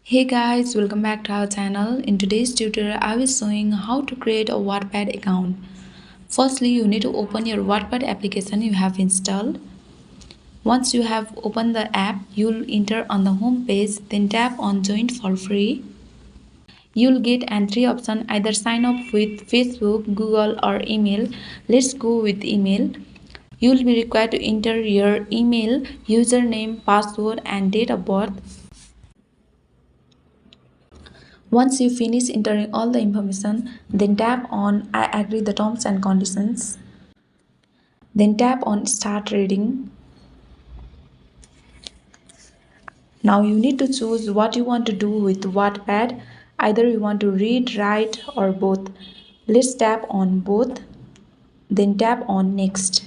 Hey guys, welcome back to our channel. In today's tutorial, I will showing how to create a Wattpad account. Firstly, you need to open your Wattpad application you have installed. Once you have opened the app, you'll enter on the home page, then tap on Join for free. You'll get an three option, either sign up with Facebook, Google or email. Let's go with email. You'll be required to enter your email, username, password and date of birth. Once you finish entering all the information, then tap on I agree the terms and conditions. Then tap on start reading. Now you need to choose what you want to do with Wattpad. Either you want to read, write or both. Let's tap on both. Then tap on next.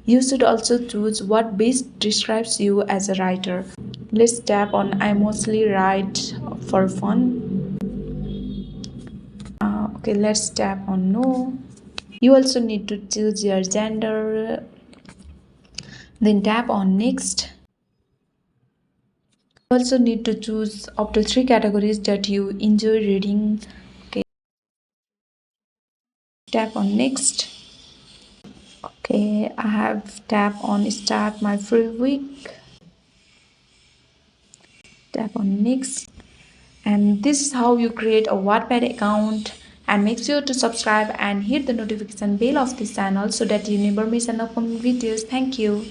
You should also choose what best describes you as a writer. Let's tap on I mostly write for fun. Okay, let's tap on no. You also need to choose your gender, then tap on next. You also need to choose up to 3 categories that you enjoy reading. Okay, tap on next. Okay, I have tap on start my free week. Tap on next. And this is how you create a Wattpad account. And make sure to subscribe and hit the notification bell of this channel so that you never miss an upcoming videos. Thank you.